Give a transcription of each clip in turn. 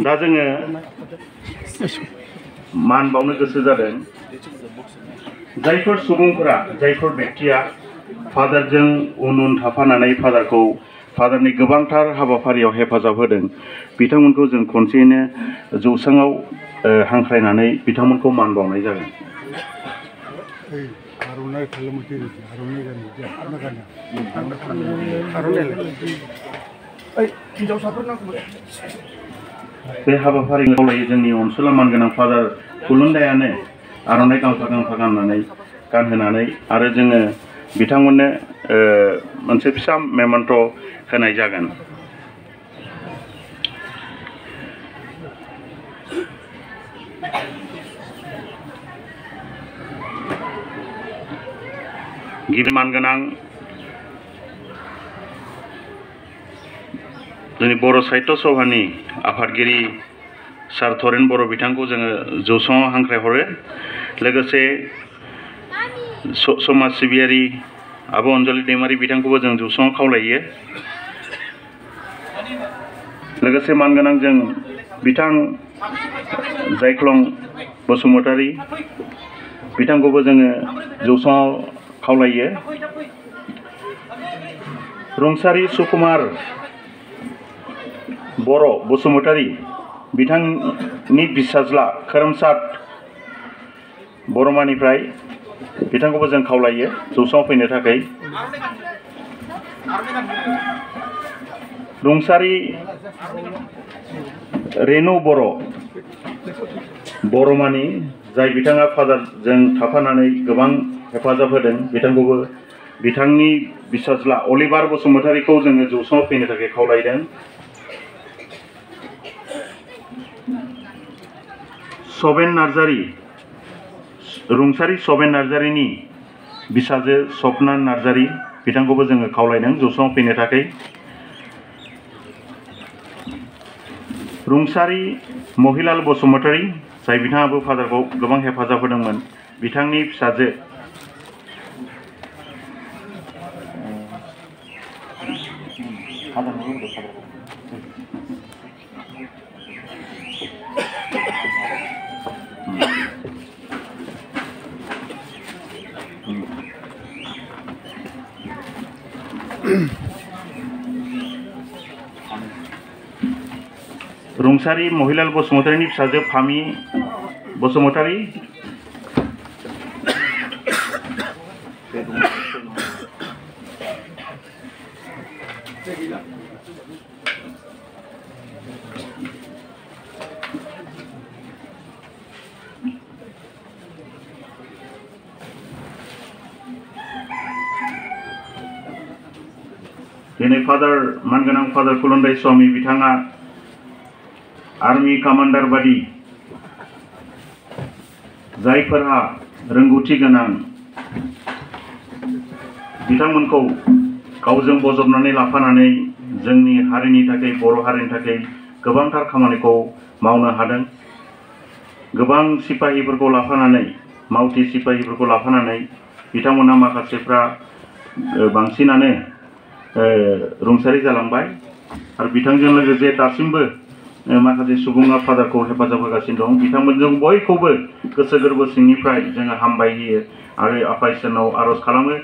दा जोङो मान बावनो गोसो जादों जायफोर सुबुंफोरा जायफोर व्यक्तिया फादारजों उन उन थाफानानै फादारनि गोबांथार हाबाफारियाव हेफाजाब होदों बिथांमोनखौ जों खनसेयैनो जौसाङाव हांख्रायनानै बिथांमोनखौ मान बावनाय जागोन। बे हाबाफारिखौ खावलायो जोंनि अनसुला मानगोनां फादार खुलुन्दायानो आर'नाइ गांफा गांफा गानहोनानै आरो जोङो बिथांमोननो मोनसे फिसा मेमन्ट' होनाय जागोन। गिबि मानगोनां जोंनि बर' साहित्य सभानि आफादगिरि सार थरेन बर' बिथांखौ जोङो जौसाङाव हांख्रायहरो। लोगोसे समाज सिबियारि आब' अनजलि दैमारि बिथांखौबो जों जौसाङाव खावलायो। लोगोसे मानगोनां जों बिथां जायख्लं बसुमतारी बिथांखौबो जोङो जौसाङाव खावलायो। रुंसारि सुकुमार बर' बसुमतारी बिथांनि बिसाज्ला खोरोमसाद बरमानिफ्राय बिथांखौबो जों खावलायो जौसाङाव फैनो थाखाय। रुंसारि रेनु बर' बरमानि जाय बिथाङा फादारजों थाफानानै गोबां हेफाजाब होदों बिथांखौबो बिथांनि बिसाज्ला अलिभार बसुमतारीखौ जोङो जौसाङाव फैनो थाखाय खावलायदों। स'बेन नार्जारी रुंसारि स'बेन नार्जारीनि बिसाजो सपना नार्जारी बिथांखौबो जोङो खावलायदों जौसाङाव फैनो थाखाय। रुंसारि महिलाल बसुमतारी जाय बिथाङाबो फादारखौ गोबां हेफाजाब होदोंमोन बिथांनि फिसाजो रुंसारि महिलाल बसुमतारीनि फिसाजो फामि बसुमतारी दिनै फादार मानगोनां फादार खुलुन्दायस्वामी बिथाङा आर्मी कमान्डार बादि जायफोरहा रोंगौथि गोनां बिथांमोनखौ गावजों बजबनानै लाफानानै जोंनि हारिनि थाखाय बर' हारिनि थाखाय गोबांथार खामानिखौ मावनो हादों। गोबां सिपाहिफोरखौ लाफानानै मावथि सिपाहिफोरखौ लाफानानै बिथांमोना माखासेफ्रा बांसिनानो रुंसारि जालांबाय आरो बिथांजों लोगोसे दासिमबो माखासे सुबुङा फादारखौ हेफाजाब होगासिनो दं। बिथांमोनजों बयखौबो गोसो गोरबो सिंनिफ्राय जोङो हामबाय होयो आरो आफा इसोरनाव आरज खालामो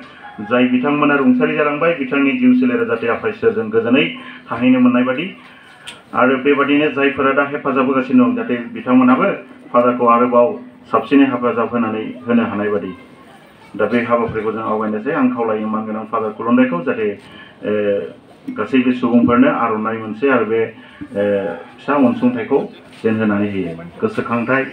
जाय बिथांमोना रुंसारि जालांबाय बिथांनि जिउ सोलेरा जाहाथे आफा इसोरजों गोजोनै थाहैनो मोननाय बादि आरो बेबादिनो जायफोरा दा हेफाजाब होगासिनो दं जाहाथे बिथांमोनाबो फादारखौ आरोबाव साबसिनै हेफाजाब होनो हानाय बादि। दा बे हाबाफारिखौ जों आवगायनोसै आं खावलायो मानगोनां फादार खुलुन्दायखौ जाहाथे गासैबो सुबुंफोरनो आर'नाइ मोनसे आरो बे फिसा अनसुंथाइखौ जेन होनानै होयो। गोसोखांथाय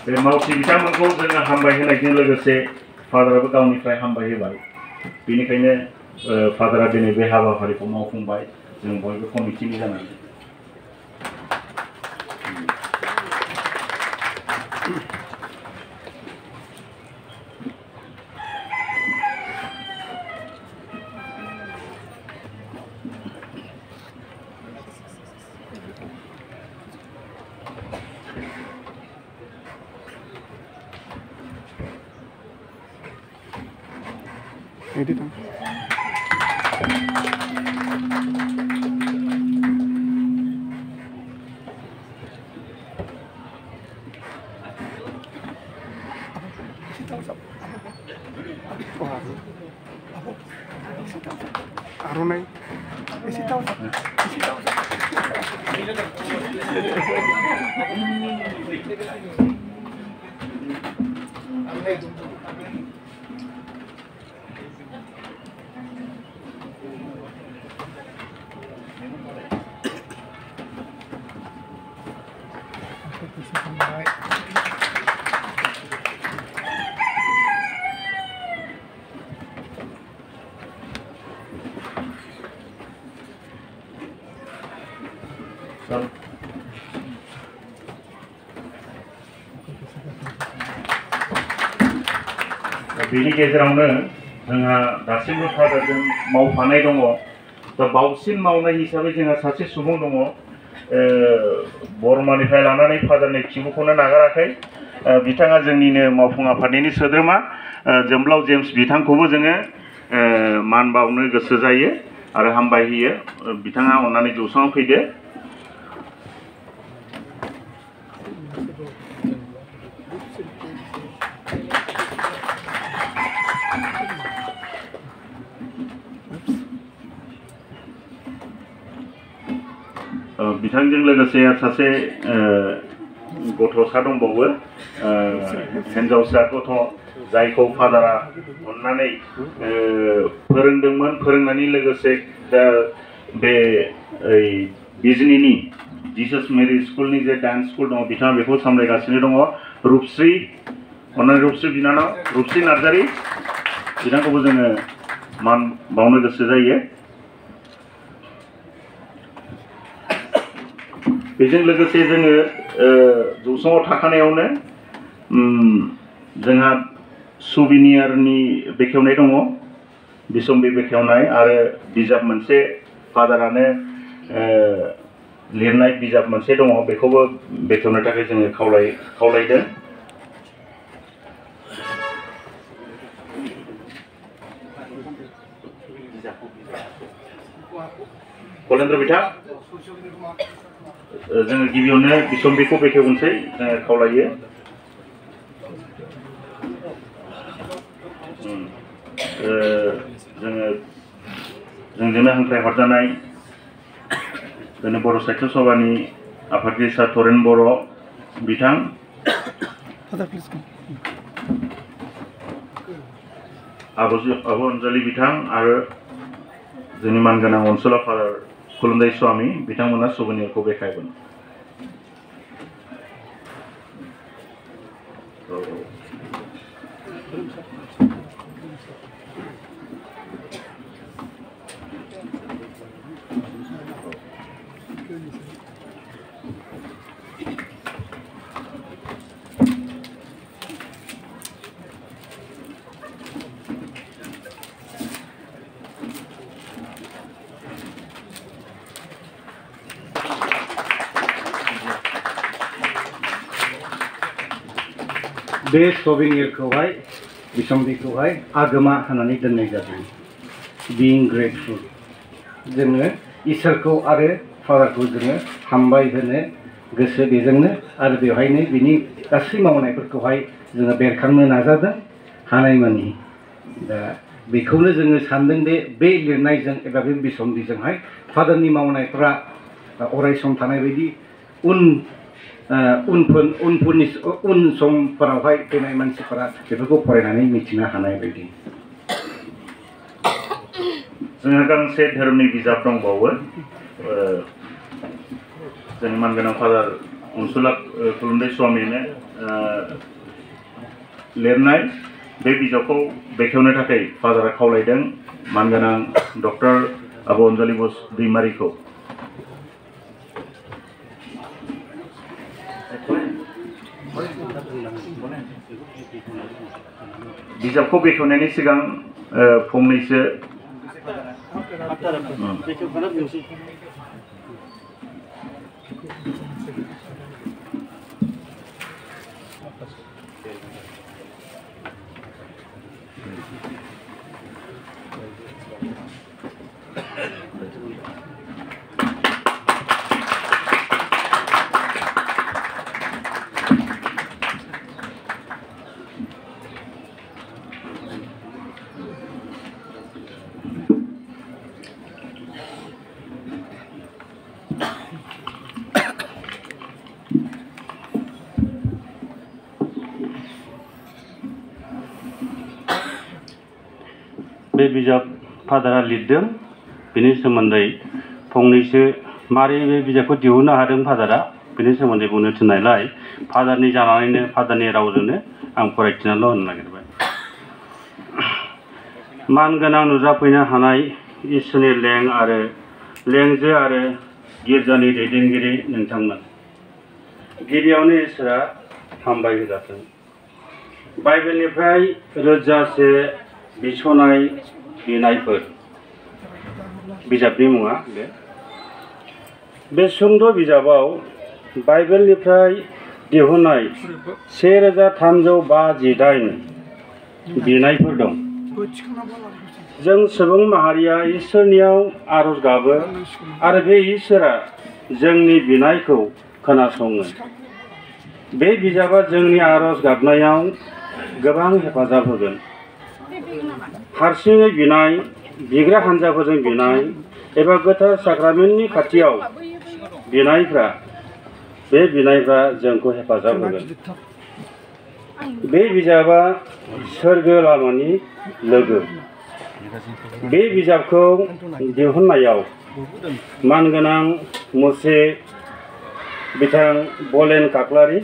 बे मावथि बिथांमोनखौ जोङो हामबाय होनायजों लोगोसे फादाराबो गावनिफ्राय हामबाय होबाय। बेनिखायनो फादारा दिनै बे हाबाफारिखौ मावफुंबाय जों बयबो कमिटिनि जानानै। Arunai, isi tahu. बेनि गेजेरावनो जोंहा दासिमबो फादारजों मावफानाय दङ दा बावसिन मावनाय हिसाबै जोंहा सासे सुबुं दङ बरमानिफ्राय लानानै फादारनि खिबुखौनो नागाराखै बिथाङा जोंनिनो मावफुं आफादनि सोद्रोमा जोंब्लाव जेम्स बिथांखौबो जोङो मान बावनो गोसो जायो आरो हामबाय होयो बिथाङा अननानै जौसाङाव फैदो बिथांजों लोगोसे सासे गथ'सा दंबावो हिन्जावसा गथ' जायखौ फादारा अननानै फोरोंदोंमोन फोरोंनायनि लोगोसे दा बे बिजनीनि जीसास मेरी स्कुलनि जे डान्स स्कुल दङ बिथाङा बेखौ सामलायगासिनो दङ रुपश्री अननानै रुपश्री बिनानाव रुपश्री नार्जारी बिथांखौबो जोङो मान बावनो गोसो जायो बेजों लोगोसे जोङो जौसाङाव थाखानायावनो जोंहा सुबिनियारनि बेखेवनाय दङ बिसम्बि बेखेवनाय आरो बिजाब मोनसे फादारानो लिरनाय बिजाब मोनसे दङ बेखौबो बेखेवनो थाखाय जोङो खावलायदों कलेन्द्र बिथां जोङो गिबियावनो बिसम्बिखौ बेखेवनोसै जोङो खावलायो जोंजोंनो हांख्राय हरजानाय जोंनि बर' साहित्य सभानि आफादगिरि सार तरेन बर' बिथां आब' अनजालि बिथां आरो जोंनि मानगोनां अनसुला फादार खुलुमदायस्वामी बिथांमोना सुबुनियारखौ बेखायगोन बे सबिनियरखौहाय बिसम्बिखौहाय आगोमा होननानै दोननाय जादों being grateful जोङो इसोरखौ आरो फादारखौ जोङो हामबाय होनो गोसो बेजोंनो आरो बेवहायनो बिनि गासै मावनायफोरखौहाय जोङो बेरखांनो नाजादों हानायमानि दा बेखौनो जोङो सानदों बे लिरनायजों एबा बे बिसम्बिजोंहाय फादारनि मावनायफोरा अराय सम थानाय बायदि उन समफोरावहाय फैनाय मानसिफोरा बेफोरखौ फरायनानै मिथिनो हानाय बायदि जोंहा गांसे धोरोमनि बिजाब दंबावो जोंनि मानगोनां फादार अनसुला खुलुमदायस्वामीनो लिरनाय बे बिजाबखौ बेखेवनो थाखाय फादारा खावलायदों मानगोनां डक्टर आब' अनजालि दैमारिखौ बिजाबखौ बेखेवनायनि सिगां फंनैसो बे बिजाब फादारा लिरदों बेनि सोमोन्दै फंनैसो मारै बे बिजाबखौ दिहुननो हादों फादारा बेनि सोमोन्दै बुंनो थिननायलाय फादारनि जानानैनो फादारनि रावजोंनो आं फरायथिनाल' होननो नागिरबाय। मानगोनां नुजाफैनो हानाय इसोरनि लेंजो आरो गिर्जानि दैदेनगिरि नोंथांमोन, गिबियावनो इसोरा हामबाय होजाथों। बाइबेलनिफ्राय रोजासे बिसनाय बिनायफोर बिजाबनि मुङा बे सुंद' बिजाबाव बाइबेलनिफ्राय दिहुननाय 1358 बिनायफोर दं। जों सुबुं माहारिया इसोरनियाव आरज गाबो आरो बे इसोरा जोंनि बिनायखौ खोनासङो। बे बिजाबा जोंनि आरज गाबनायाव गोबां हेफाजाब होगोन। हारसिङै बिनाय, बिग्रा हान्जाफोरजों बिनाय एबा गोथार साक्रामेन्टनि खाथियाव बे बिनायफ्रा जोंखौ हेफाजाब होगोन। बे बिजाबा सोरगो लामानि लोगो। बे बिजाबखौ दिहुननायाव मानगोनां मुसे बिथां बलेन काक्लारि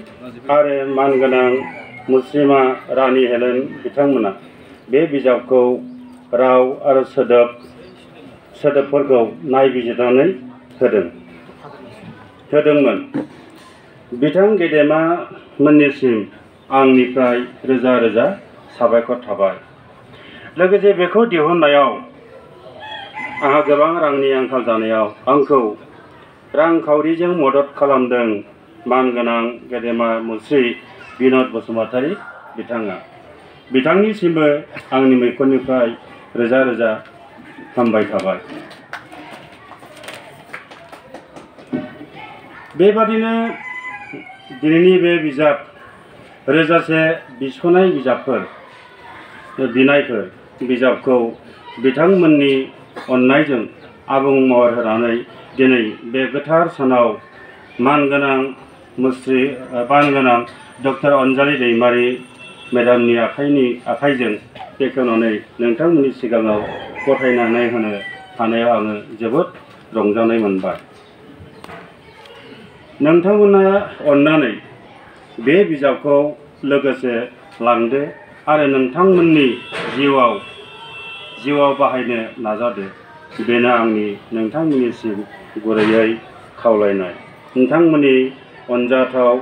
आरो मानगोनां मुस्लिमा रानि हेलेन बिथांमोना बे बिजाबखौ राव आरो सोदोबफोरखौ नायबिजिरनानै होदोंमोन। बिथां गेदेमा मोननिसिम आंनिफ्राय रोजा रोजा साबायखर थाबाय। लोगोसे बेखौ दिहुननायाव आंहा गोबां रांनि आंखाल जानायाव आंखौ रांखावरिजों मदद खालामदों मानगोनां गेदेमा मुस्रि बिनद बसुमतारी बिथाङा। बिथांनिसिमबो आंनि मैखुननिफ्राय रोजा रोजा हामबाय थाबाय। बेबादिनो दिनैनि बे बिजाब रोजासे बिसनाय बिजाबखौ बिथांमोननि अननायजों आबुं महर होनानै दिनै बे गोथार सानाव मानगोनां डक्टर अनजालि दैमारि मेडामनि आखाइजों बेखेवनानै नोंथांमोननि सिगाङाव गथायनानै होनो हानायाव आङो जोबोद रंजानाय मोनबाय। नोंथांमोना अननानै बे बिजाबखौ लोगोसे लांदो आरो नोंथांमोननि जिउआव बाहायनो नाजादो। बेनो आंनि नोंथांमोननिसिम गुरैयै खावलायनाय। नोंथांमोननि अनजाथाव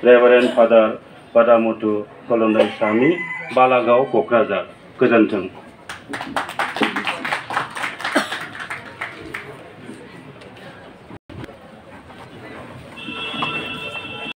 रेभारेन्ड फादार भेदामुथु कुलुन्दाइसामी, बालागाव, क'क्राझार। गोजोन्थों।